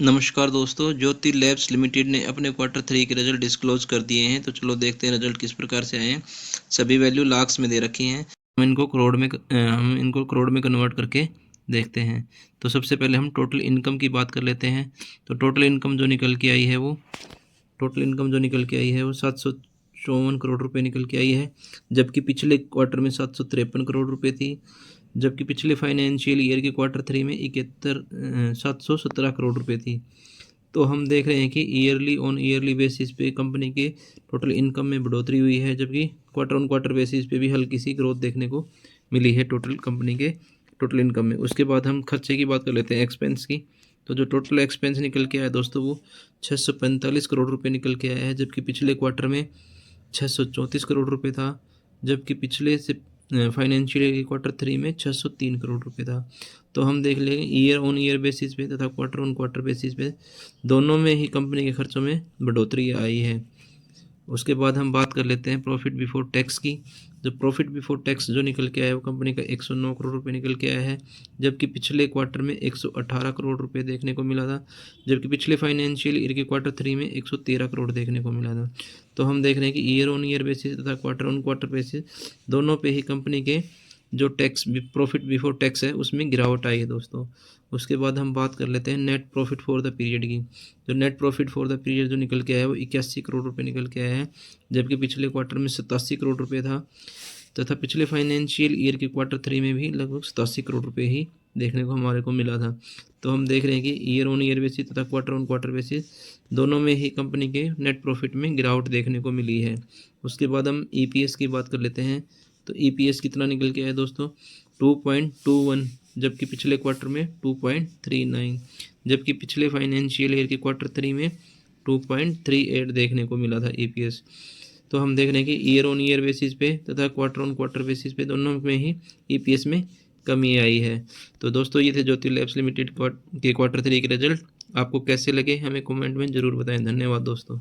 नमस्कार दोस्तों, ज्योति labs limited ने अपने क्वार्टर 3 के रिजल्ट डिस्क्लोज कर दिए हैं। तो चलो देखते हैं रिजल्ट किस प्रकार से आए हैं। सभी वैल्यू लाख्स में दे रखी हैं। हम इनको करोड़ में कन्वर्ट करके देखते हैं। तो सबसे पहले हम टोटल इनकम की बात कर लेते हैं। तो टोटल इनकम जो निकल के आई है वो 754 करोड़ रुपए निकल के आई है, जबकि पिछले क्वार्टर में 753 करोड़ रुपए थी। जबकि पिछले फाइनेंशियल ईयर के क्वार्टर 3 में 717 करोड़ रुपए थी। तो हम देख रहे हैं कि ईयरली ऑन ईयरली बेसिस पे कंपनी के टोटल इनकम में बढ़ोतरी हुई है, जबकि क्वार्टर ऑन क्वार्टर बेसिस पे भी हल्की सी ग्रोथ देखने को मिली है टोटल कंपनी के टोटल इनकम में। उसके बाद हम खर्चे की बात कर लेते हैं, एक्सपेंस की। तो जो टोटल एक्सपेंस निकल के आया दोस्तों वो 645 करोड़ रुपए निकल के आया है, जबकि पिछले क्वार्टर में 634 करोड़ रुपए था, जबकि पिछले से फाइनेंशियल ईयर क्वार्टर 3 में 603 करोड़ रुपए था। तो हम देख लेंगे ईयर ऑन ईयर बेसिस पे तथा क्वार्टर ऑन क्वार्टर बेसिस पे दोनों में ही कंपनी के खर्चों में बढ़ोतरी आई है। उसके बाद हम बात कर लेते हैं प्रॉफिट बिफोर टैक्स की। जो प्रॉफिट बिफोर टैक्स जो निकल के आया है वो कंपनी का 109 करोड़ रुपए निकल के आया है, जबकि पिछले क्वार्टर में 118 करोड़ रुपए देखने को मिला था, जबकि पिछले फाइनेंशियल ईयर के क्वार्टर 3 में 113 करोड़ देखने को मिला था। तो हम देख रहे हैं कि ईयर ऑन ईयर बेसिस तथा क्वार्टर ऑन क्वार्टर बेसिस दोनों पे ही कंपनी के जो टैक्स प्रॉफिट बिफोर टैक्स है उसमें गिरावट आई है दोस्तों। उसके बाद हम बात कर लेते हैं net profit for the period की। जो net profit for the period जो निकल के आया है वो 81 करोड़ रुपए निकल के आया है, जबकि पिछले क्वार्टर में 87 करोड़ रुपए था, तथा पिछले फाइनेंशियल ईयर के क्वार्टर 3 में भी लगभग 87 करोड़ रुपए ही देखने को हमारे को मिला था। तो हम देख रहे हैं कि ईयर ऑन ईयर बेसिस तथा क्वार्टर ऑन क्वार्टर बेसिस दोनों में ही कंपनी के नेट प्रॉफिट में गिरावट देखने को मिली है। उसके बाद हम ईपीएस की बात कर लेते हैं। तो ईपीएस कितना निकल के आया दोस्तों 2.21, जबकि पिछले क्वार्टर में 2.39, जबकि पिछले फाइनेंशियल ईयर के क्वार्टर 3 में 2.38 देखने को मिला था ईपीएस। तो हम देख रहे हैं कि ईयर ऑन ईयर बेसिस पे तथा क्वार्टर ऑन क्वार्टर बेसिस पे दोनों में ही ईपीएस में कमी आई है। तो दोस्तों ये थे ज्योति लैब्स लिमिटेड के क्वार्टर 3 के रिजल्ट। आपको कैसे लगे हमें कमेंट में ज़रूर बताएं। धन्यवाद दोस्तों।